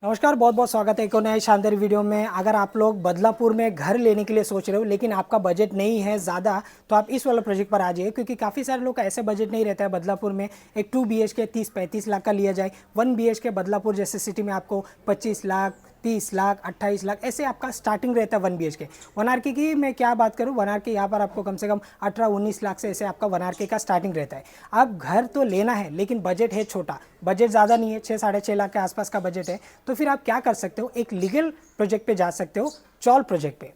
नमस्कार, बहुत बहुत स्वागत है एक और नए शानदार वीडियो में। अगर आप लोग बदलापुर में घर लेने के लिए सोच रहे हो लेकिन आपका बजट नहीं है ज़्यादा, तो आप इस वाला प्रोजेक्ट पर आ जाइए, क्योंकि काफ़ी सारे लोग का ऐसे बजट नहीं रहता है बदलापुर में। एक 2 BHK 30-35 लाख का लिया जाए, 1 BHK बदलापुर जैसे सिटी में आपको 25 लाख, 30 लाख, 28 लाख ऐसे आपका स्टार्टिंग रहता है 1 BHK। 1 RK की मैं क्या बात करूँ, 1 RK यहाँ पर आपको कम से कम 18-19 लाख से ऐसे आपका 1 RK का स्टार्टिंग रहता है। अब घर तो लेना है लेकिन बजट है छोटा, बजट ज़्यादा नहीं है, 6-6.5 लाख के आसपास का बजट है, तो फिर आप क्या कर सकते हो, एक लीगल प्रोजेक्ट पे जा सकते हो, चौल प्रोजेक्ट पे।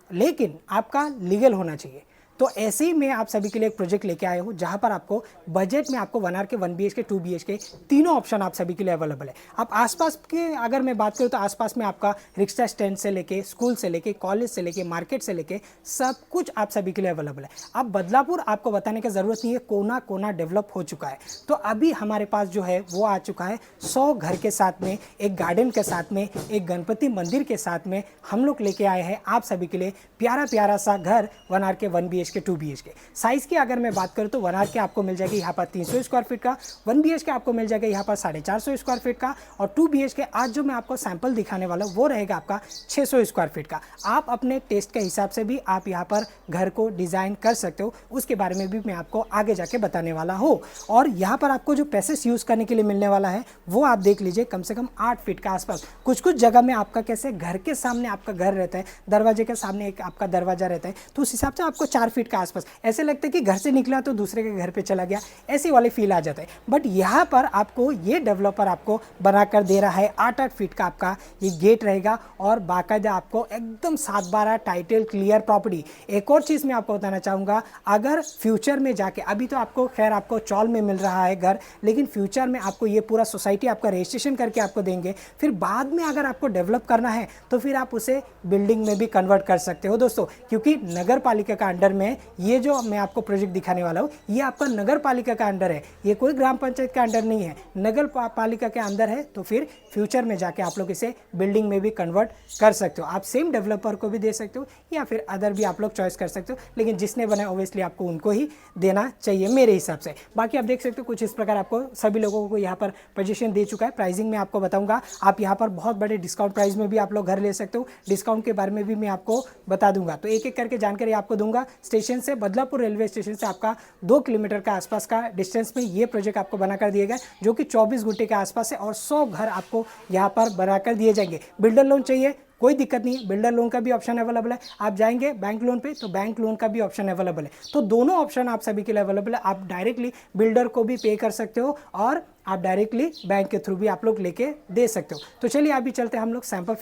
लेकिन आपका लीगल होना चाहिए। तो ऐसे ही मैं आप सभी के लिए एक प्रोजेक्ट लेके आया हूँ जहाँ पर आपको बजट में आपको 1 RK, 1 BHK, 2 BHK तीनों ऑप्शन आप सभी के लिए अवेलेबल है। आप आसपास के अगर मैं बात करूँ तो आसपास में आपका रिक्शा स्टैंड से लेके, स्कूल से लेके, कॉलेज से लेके, मार्केट से लेके सब कुछ आप सभी के लिए अवेलेबल है। अब बदलापुर आपको बताने की ज़रूरत नहीं है, कोना कोना डेवलप हो चुका है। तो अभी हमारे पास जो है वो आ चुका है 100 घर के साथ में, एक गार्डन के साथ में, एक गणपति मंदिर के साथ में हम लोग लेके आए हैं आप सभी के लिए प्यारा प्यारा सा घर 1 RK, 1 BHK, 2 BHK। साइज़ की अगर मैं बात करूँ तो 1 RK आपको मिल जाएगी यहाँ पर 300 स्क्वायर फीट का, 1 BHK आपको मिल जाएगा यहाँ पर 450 स्क्वायर फीट का, और 2 BHK आज जो मैं आपको सैंपल दिखाने वाला हूँ वो रहेगा आपका 600 स्क्वायर फीट का। आप अपने टेस्ट के हिसाब से भी आप यहाँ पर घर को डिज़ाइन कर सकते हो, उसके बारे में भी मैं आपको आगे जाके बताने वाला हूँ। और यहाँ पर आपको जो पैसेज यूज़ करने के लिए मिलने वाला है वो आप देख लीजिए, कम से कम 8 फीट का आसपास। कुछ कुछ जगह में आपका कैसे घर के सामने आपका घर रहता है, दरवाजे के सामने एक आपका दरवाजा रहता है, तो उस हिसाब से आपको 4 फीट का आसपास ऐसे लगता है कि घर से निकला तो दूसरे के घर पे चला गया, ऐसी वाले फील आ जाता है। बट यहाँ पर आपको ये डेवलपर आपको बनाकर दे रहा है 8-8 फीट का आपका ये गेट रहेगा, और बाकायदा आपको एकदम 7/12 टाइटल क्लियर प्रॉपर्टी। एक और चीज़ मैं आपको बताना चाहूँगा, अगर फ्यूचर में जाके, अभी तो आपको खैर आपको चौल में मिल रहा है घर, लेकिन फ्यूचर में आपको ये पूरा सोसाइटी आपका रजिस्ट्रेशन करके आपको देंगे, फिर बाद में अगर आपको डेवलप करना है तो फिर आप उसे बिल्डिंग में भी कन्वर्ट कर सकते हो दोस्तों, क्योंकि नगर पालिका का अंडर में ये जो मैं आपको प्रोजेक्ट दिखाने वाला हूँ ये आपका नगर पालिका का अंडर है, ये कोई ग्राम पंचायत का अंडर नहीं है, नगर पालिका के अंदर है। तो फिर फ्यूचर में जाके आप लोग इसे बिल्डिंग में भी कन्वर्ट कर सकते हो। आप सेम डेवलपर को भी दे सकते हो या फिर अदर भी आप लोग चॉइस कर सकते हो, लेकिन जिसने बनाया ऑब्वियसली आपको उनको ही देना चाहिए मेरे हिसाब से। बाकी आप देख सकते हो कुछ इस प्रकार आपको सभी लोगों को यहाँ पर पोजीशन दे चुका है। प्राइसिंग में आपको बताऊंगा, आप यहाँ पर बहुत बड़े डिस्काउंट प्राइस में भी आप लोग घर ले सकते हो, डिस्काउंट के बारे में भी मैं आपको बता दूंगा। तो एक एक करके जानकारी आपको दूंगा। स्टेशन से, बदलापुर रेलवे स्टेशन से आपका 2 किलोमीटर का आसपास का डिस्टेंस में ये प्रोजेक्ट आपको बनाकर दिए गए, जो कि 24 घंटे के आसपास है, और 100 घर आपको यहाँ पर बनाकर दिए जाएंगे। बिल्डर लोन चाहिए, कोई दिक्कत नहीं है, बिल्डर लोन का भी ऑप्शन अवेलेबल है। आप जाएंगे बैंक लोन पे तो बैंक लोन का भी ऑप्शन अवेलेबल है। तो दोनों ऑप्शन आप सभी के लिए अवेलेबल है। आप डायरेक्टली बिल्डर को भी पे कर सकते हो और आप डायरेक्टली बैंक के थ्रू भी आप लोग लेके दे सकते हो। तो चलिए अभी चलते हैं हम लोग सैंपल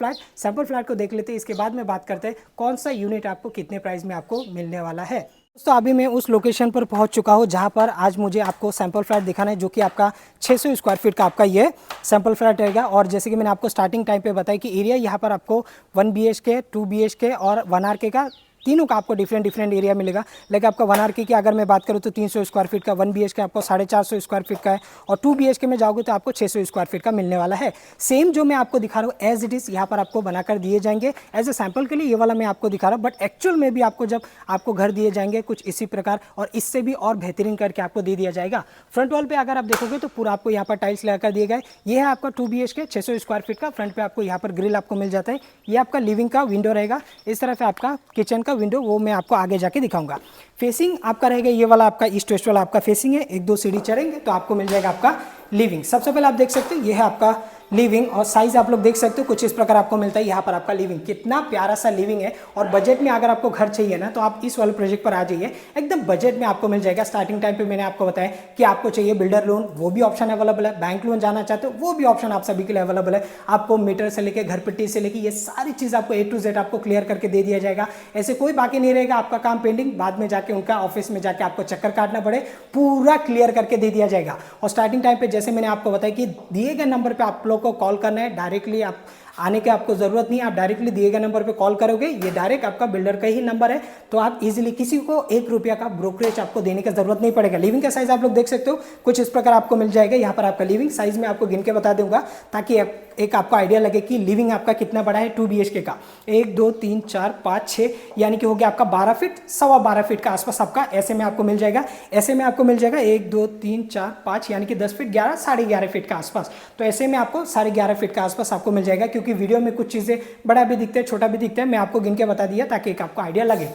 फ्लैट को देख लेते हैं, इसके बाद में बात करते हैं कौन सा यूनिट आपको कितने प्राइस में आपको मिलने वाला है। दोस्तों अभी मैं उस लोकेशन पर पहुंच चुका हूं जहां पर आज मुझे आपको सैंपल फ्लैट दिखाना है, जो कि आपका 600 स्क्वायर फीट का आपका ये सैंपल फ्लैट रहेगा। और जैसे कि मैंने आपको स्टार्टिंग टाइम पे बताया कि एरिया यहाँ पर आपको 1 BHK, 2 BHK और 1 RK का तीनों का आपको डिफरेंट एरिया मिलेगा। लेकिन आपका 1 RK की अगर मैं बात करूँ तो 300 स्क्वायर फीट का, 1 BHK आपको 450 स्क्वायर फीट का है, और 2 BHK में जाओगे तो आपको 600 स्क्वायर फीट का मिलने वाला है। सेम जो मैं आपको दिखा रहा हूँ एज इट इज़ यहाँ पर आपको बनाकर दिए जाएंगे। एज ए सैंपल के लिए ये वाला मैं आपको दिखा रहा हूँ, बट एक्चुअल में भी आपको जब आपको घर दिए जाएंगे कुछ इसी प्रकार और इससे भी और बेहतरीन करके आपको दे दिया जाएगा। फ्रंट वॉल पे अगर आप देखोगे तो पूरा आपको यहाँ पर टाइल्स लगाकर दिए गए। ये है आपका 2 BHK 600 स्क्वायर फीट का। फ्रंट पे आपको यहाँ पर ग्रिल आपको मिल जाता है। ये आपका लिविंग का विंडो रहेगा, इस तरफ आपका किचन का विंडो, वो मैं आपको आगे जाके दिखाऊंगा। फेसिंग आपका रहेगा ये वाला, आपका ईस्ट वेस्ट वाला आपका फेसिंग है। 1-2 सीढ़ी चढ़ेंगे तो आपको मिल जाएगा आपका लिविंग। सबसे पहले आप देख सकते हो ये है आपका लिविंग, और साइज आप लोग देख सकते हो कुछ इस प्रकार आपको मिलता है। यहाँ पर आपका लिविंग, कितना प्यारा सा लिविंग है। और बजट में अगर आपको घर चाहिए ना तो आप इस वाले प्रोजेक्ट पर आ जाइए, एकदम बजट में आपको मिल जाएगा। स्टार्टिंग टाइम पे मैंने आपको बताया कि आपको चाहिए बिल्डर लोन, वो भी ऑप्शन अवेलेबल है। बैंक लोन जाना चाहते हो वो भी ऑप्शन आप सभी के लिए अवेलेबल है। आपको मीटर से लेकर घर पट्टी से लेकर ये सारी चीज़ आपको A to Z आपको क्लियर करके दे दिया जाएगा। ऐसे कोई बाकी नहीं रहेगा आपका काम पेंडिंग, बाद में जाके उनका ऑफिस में जाके आपको चक्कर काटना पड़े, पूरा क्लियर करके दे दिया जाएगा। और स्टार्टिंग टाइम पे जैसे मैंने आपको बताया कि दिए गए नंबर पे आप लोग को कॉल करना है, डायरेक्टली आप आने की आपको ज़रूरत नहीं है। आप डायरेक्टली दिए गए नंबर पे कॉल करोगे, ये डायरेक्ट आपका बिल्डर का ही नंबर है, तो आप इजीली किसी को 1 रुपया का ब्रोकरेज आपको देने की जरूरत नहीं पड़ेगा। लिविंग का साइज आप लोग देख सकते हो कुछ इस प्रकार आपको मिल जाएगा। यहाँ पर आपका लिविंग साइज में आपको गिन के बता दूंगा ताकि एक आपको आइडिया लगे कि लिविंग आपका कितना बड़ा है 2 BHK का। 1 2 3 4 5 6 यानी कि हो गया आपका 12 फीट, 12.25 फीट का आसपास आपका ऐसे में आपको मिल जाएगा। ऐसे में आपको मिल जाएगा 1 2 3 4 5 यानी कि 10 फीट 11 11.5 फीट का आसपास। तो ऐसे में आपको 11.5 फीट का आसपास आपको मिल जाएगा, क्योंकि वीडियो में कुछ चीज़ें बड़ा भी दिखते हैं छोटा भी दिखता है, मैं आपको गिन के बता दिया ताकि एक आपको आइडिया लगे।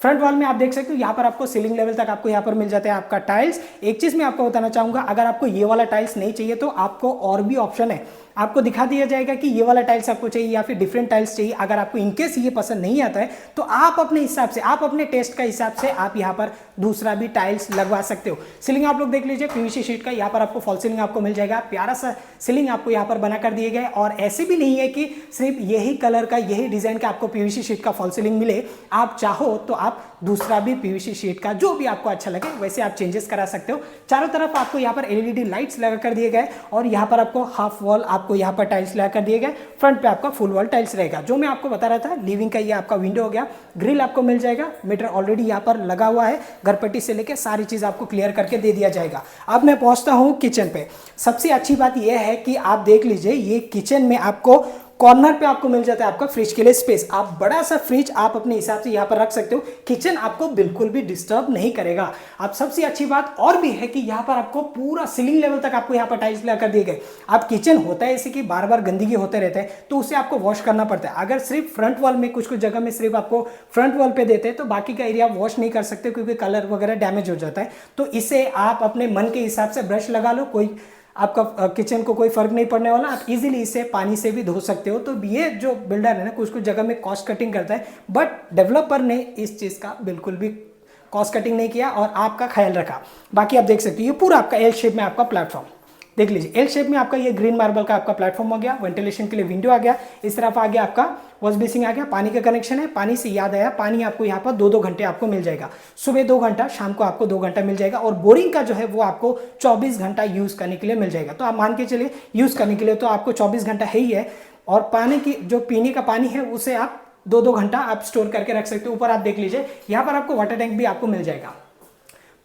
फ्रंट वॉल में आप देख सकते हो यहाँ पर आपको सीलिंग लेवल तक आपको यहाँ पर मिल जाता है आपका टाइल्स। एक चीज़ मैं आपको बताना चाहूँगा, अगर आपको ये वाला टाइल्स नहीं चाहिए तो आपको और भी ऑप्शन है, आपको दिखा दिया जाएगा कि ये वाला टाइल्स आपको चाहिए या फिर डिफरेंट टाइल्स चाहिए। अगर आपको इनकेस ये पसंद नहीं आता है तो आप अपने हिसाब से, आप अपने टेस्ट का हिसाब से आप यहाँ पर दूसरा भी टाइल्स लगवा सकते हो। सीलिंग आप लोग देख लीजिए पीवीसी शीट का, यहाँ पर आपको फॉल सीलिंग आपको मिल जाएगा, प्यारा सा सीलिंग आपको यहाँ पर बना कर दिए गए। और ऐसे भी नहीं है कि सिर्फ यही कलर का यही डिजाइन का आपको पीवीसी शीट का फॉल सीलिंग मिले, आप चाहो तो आप दूसरा भी पीवीसी शीट का जो भी आपको अच्छा लगे वैसे आप चेंजेस करा सकते हो। चारों तरफ आपको यहाँ पर एलईडी लाइट्स लगा कर दिए गए और यहाँ पर आपको हाफ वॉल आपको यहाँ पर टाइल्स लगा कर दिए गए। फ्रंट पे आपका फुल वॉल टाइल्स रहेगा। जो मैं आपको बता रहा था लिविंग का ये आपका विंडो हो गया, ग्रिल आपको मिल जाएगा, मीटर ऑलरेडी यहाँ पर लगा हुआ है, घरपट्टी से लेकर सारी चीज आपको क्लियर करके दे दिया जाएगा। अब मैं पहुंचता हूँ किचन पे। सबसे अच्छी बात यह है कि आप देख लीजिए ये किचन में आपको कॉर्नर पे आपको मिल जाता है आपका फ्रिज के लिए स्पेस। आप बड़ा सा फ्रिज आप अपने हिसाब से यहाँ पर रख सकते हो, किचन आपको बिल्कुल भी डिस्टर्ब नहीं करेगा। अब सबसे अच्छी बात और भी है कि यहाँ पर आपको पूरा सीलिंग लेवल तक आपको यहाँ पर टाइल्स लगा कर दिए गए। अब किचन होता है ऐसे कि बार बार गंदगी होते रहते हैं तो उसे आपको वॉश करना पड़ता है। अगर सिर्फ फ्रंट वॉल में कुछ जगह में सिर्फ आपको फ्रंट वॉल पे देते हैं तो बाकी का एरिया वॉश नहीं कर सकते क्योंकि कलर वगैरह डैमेज हो जाता है। तो इसे आप अपने मन के हिसाब से ब्रश लगा लो, कोई आपका किचन को कोई फर्क नहीं पड़ने वाला, आप इजीली इसे पानी से भी धो सकते हो। तो ये जो बिल्डर है ना कुछ जगह में कॉस्ट कटिंग करता है, बट डेवलपर ने इस चीज़ का बिल्कुल भी कॉस्ट कटिंग नहीं किया और आपका ख्याल रखा। बाकी आप देख सकते हो ये पूरा आपका एल शेप में आपका प्लेटफॉर्म देख लीजिए, एल शेप में आपका ये ग्रीन मार्बल का आपका प्लेटफॉर्म हो गया, वेंटिलेशन के लिए विंडो आ गया, इस तरफ आ गया आपका वॉश बेसिंग आ गया, पानी का कनेक्शन है। पानी से याद आया, पानी आपको यहाँ पर 2-2 घंटे आपको मिल जाएगा, सुबह 2 घंटा, शाम को आपको 2 घंटा मिल जाएगा। और बोरिंग का जो है वो आपको 24 घंटा यूज करने के लिए मिल जाएगा। तो आप मान के चलिए यूज करने के लिए तो आपको 24 घंटा है ही है, और पानी की जो पीने का पानी है उसे आप 2-2 घंटा आप स्टोर करके रख सकते हो। ऊपर आप देख लीजिए यहाँ पर आपको वाटर टैंक भी आपको मिल जाएगा,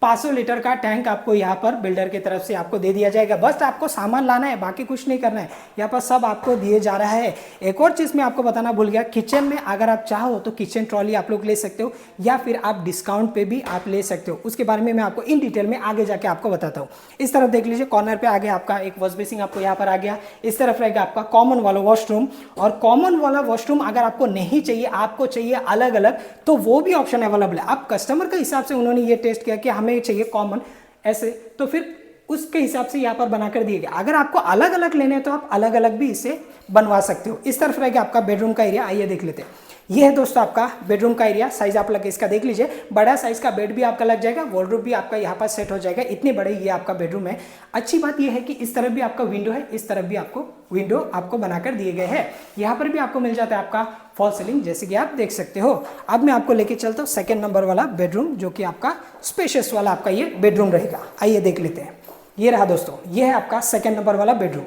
500 लीटर का टैंक आपको यहाँ पर बिल्डर की तरफ से आपको दे दिया जाएगा। बस आपको सामान लाना है, बाकी कुछ नहीं करना है, यहाँ पर सब आपको दिए जा रहा है। एक और चीज़ मैं आपको बताना भूल गया, किचन में अगर आप चाहो तो किचन ट्रॉली आप लोग ले सकते हो या फिर आप डिस्काउंट पे भी आप ले सकते हो। उसके बारे में मैं आपको इन डिटेल में आगे जाके आपको बताता हूँ। इस तरफ देख लीजिए कॉर्नर पे आ गया आपका एक वॉश बेसिंग आपको यहाँ पर आ गया। इस तरफ रहेगा आपका कॉमन वाला वॉशरूम, और कॉमन वाला वॉशरूम अगर आपको नहीं चाहिए, आपको चाहिए अलग अलग, तो वो भी ऑप्शन अवेलेबल है। आप कस्टमर के हिसाब से उन्होंने ये टेस्ट किया कि हमें चाहिए कॉमन ऐसे, तो फिर उसके हिसाब से यहाँ पर बनाकर दिए गए। अगर आपको अलग अलग लेने हैं तो आप अलग अलग भी इसे बनवा सकते हो। इस तरफ रहेगा आपका बेडरूम का एरिया, आइए देख लेते हैं। ये है दोस्तों आपका बेडरूम का एरिया। साइज आप लग इसका देख लीजिए, बड़ा साइज का बेड भी आपका लग जाएगा, वॉर्डरोब भी आपका यहाँ पर सेट हो जाएगा, इतने बड़े ये आपका बेडरूम है। अच्छी बात ये है कि इस तरफ भी आपका विंडो है, इस तरफ भी आपको विंडो आपको बनाकर दिए गए हैं। यहाँ पर भी आपको मिल जाता है आपका फॉल सीलिंग, जैसे कि आप देख सकते हो। अब मैं आपको लेके चलता हूँ सेकेंड नंबर वाला बेडरूम, जो कि आपका स्पेशियस वाला आपका ये बेडरूम रहेगा। आइए देख लेते हैं। ये रहा दोस्तों, ये है आपका सेकेंड नंबर वाला बेडरूम।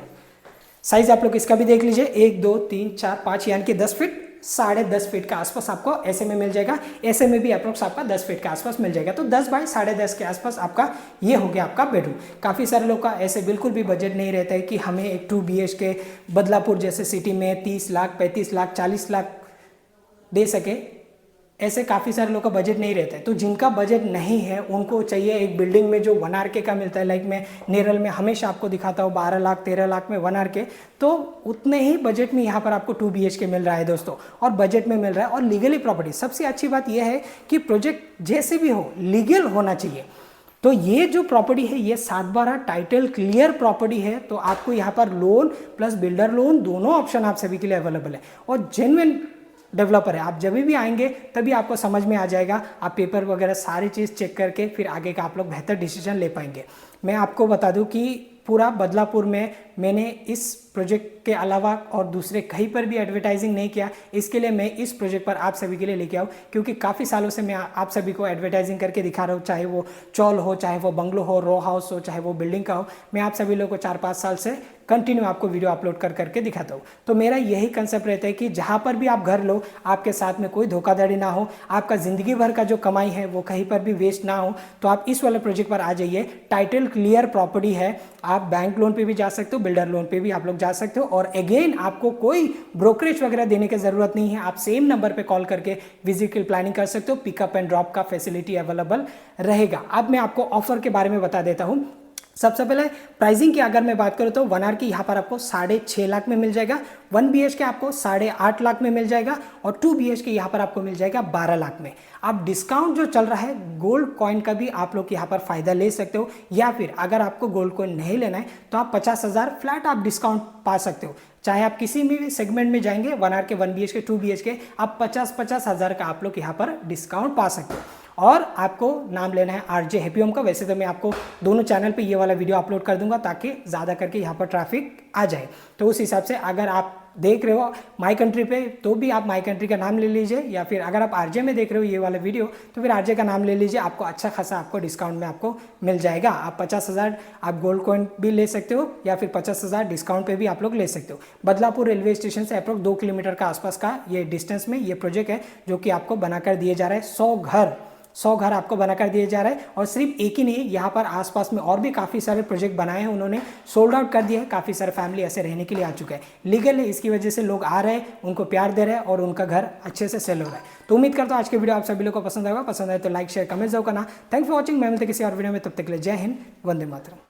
साइज आप लोग इसका भी देख लीजिए, 1 2 3 4 5 यानी कि 10 फीट 10.5 फीट के आसपास आपको ऐसे में मिल जाएगा। ऐसे में भी अप्रोक्स आपका 10 फीट के आसपास मिल जाएगा। तो 10 बाई 10.5 के आसपास आपका ये हो गया आपका बेडरूम। काफ़ी सारे लोग का ऐसे बिल्कुल भी बजट नहीं रहता है कि हमें एक 2 BHK बदलापुर जैसे सिटी में 30 लाख 35 लाख 40 लाख दे सके। ऐसे काफ़ी सारे लोगों का बजट नहीं रहता है। तो जिनका बजट नहीं है उनको चाहिए एक बिल्डिंग में जो 1 RK का मिलता है, लाइक मैं नेरल में हमेशा आपको दिखाता हूँ 12 लाख 13 लाख में 1 RK, तो उतने ही बजट में यहाँ पर आपको 2 BHK मिल रहा है दोस्तों, और बजट में मिल रहा है और लीगली प्रॉपर्टी। सबसे अच्छी बात यह है कि प्रोजेक्ट जैसे भी हो लीगल होना चाहिए। तो ये जो प्रॉपर्टी है ये 7/12 टाइटल क्लियर प्रॉपर्टी है। तो आपको यहाँ पर लोन प्लस बिल्डर लोन दोनों ऑप्शन आप सभी के लिए अवेलेबल है, और जेन्युइन डेवलपर है। आप जब भी आएंगे तभी आपको समझ में आ जाएगा, आप पेपर वगैरह सारी चीज़ चेक करके फिर आगे का आप लोग बेहतर डिसीजन ले पाएंगे। मैं आपको बता दूं कि पूरा बदलापुर में मैंने इस प्रोजेक्ट के अलावा और दूसरे कहीं पर भी एडवर्टाइजिंग नहीं किया। इसके लिए मैं इस प्रोजेक्ट पर आप सभी के लिए लेके आऊँ, क्योंकि काफ़ी सालों से मैं आप सभी को एडवर्टाइजिंग करके दिखा रहा हूँ, चाहे वो चौल हो, चाहे वो बंगलो हो, रो हाउस हो, चाहे वो बिल्डिंग का हो। मैं आप सभी लोगों को 4-5 साल से कंटिन्यू आपको वीडियो अपलोड करके दिखाता हूँ। तो मेरा यही कंसेप्ट रहता है कि जहाँ पर भी आप घर लो, आपके साथ में कोई धोखाधड़ी ना हो, आपका ज़िंदगी भर का जो कमाई है वो कहीं पर भी वेस्ट ना हो। तो आप इस वाले प्रोजेक्ट पर आ जाइए, टाइटल क्लियर प्रॉपर्टी है, आप बैंक लोन पे भी जा सकते हो, बिल्डर लोन पे भी आप लोग जा सकते हो। और अगेन आपको कोई ब्रोकरेज वगैरह देने की जरूरत नहीं है, आप सेम नंबर पे कॉल करके विजिट की प्लानिंग कर सकते हो। पिकअप एंड ड्रॉप का फैसिलिटी अवेलेबल रहेगा। अब मैं आपको ऑफर के बारे में बता देता हूं। सबसे पहले प्राइसिंग की अगर मैं बात करूं तो 1 आर की यहाँ पर आपको 6.5 लाख में मिल जाएगा, 1 BHK आपको 8.5 लाख में मिल जाएगा और 2 BHK यहाँ पर आपको मिल जाएगा 12 लाख में। अब डिस्काउंट जो चल रहा है गोल्ड कॉइन का भी आप लोग यहाँ पर फायदा ले सकते हो, या फिर अगर आपको गोल्ड कॉइन नहीं लेना है तो आप 50,000 फ्लैट आप डिस्काउंट पा सकते हो। चाहे आप किसी भी सेगमेंट में जाएंगे 1 आर के 1 BHK 2 BHK आप 50,000 का आप लोग यहाँ पर डिस्काउंट पा सकते हो। और आपको नाम लेना है RJ हैप्पी होम का। वैसे तो मैं आपको दोनों चैनल पे ये वाला वीडियो अपलोड कर दूंगा ताकि ज़्यादा करके यहाँ पर ट्रैफिक आ जाए। तो उस हिसाब से अगर आप देख रहे हो माई कंट्री पे तो भी आप माई कंट्री का नाम ले लीजिए, या फिर अगर आप RJ में देख रहे हो ये वाला वीडियो तो फिर RJ का नाम ले लीजिए, आपको अच्छा खासा आपको डिस्काउंट में आपको मिल जाएगा। आप 50,000 आप गोल्ड कॉइन भी ले सकते हो या फिर 50,000 डिस्काउंट पे भी आप लोग ले सकते हो। बदलापुर रेलवे स्टेशन से अप्रोक्स 2 किलोमीटर का आसपास का ये डिस्टेंस में ये प्रोजेक्ट है जो कि आपको बनाकर दिए जा रहा है। 100 घर आपको बनाकर दिए जा रहा है। और सिर्फ एक ही नहीं, यहाँ पर आसपास में और भी काफ़ी सारे प्रोजेक्ट बनाए हैं उन्होंने, सोल्ड आउट कर दिया है। काफ़ी सारे फैमिली ऐसे रहने के लिए आ चुके हैं, लीगल है, इसकी वजह से लोग आ रहे हैं, उनको प्यार दे रहे हैं और उनका घर अच्छे से सेल हो रहा है। तो उम्मीद करता हूँ आज के वीडियो आप सभी लोग को पसंद आएगा। पसंद आए तो लाइक शेयर कमेंट जरूर करना। Thanks for watching. मैं मिलते किसी और वीडियो में, तब तक के लिए जय हिंद, वंदे मातरम।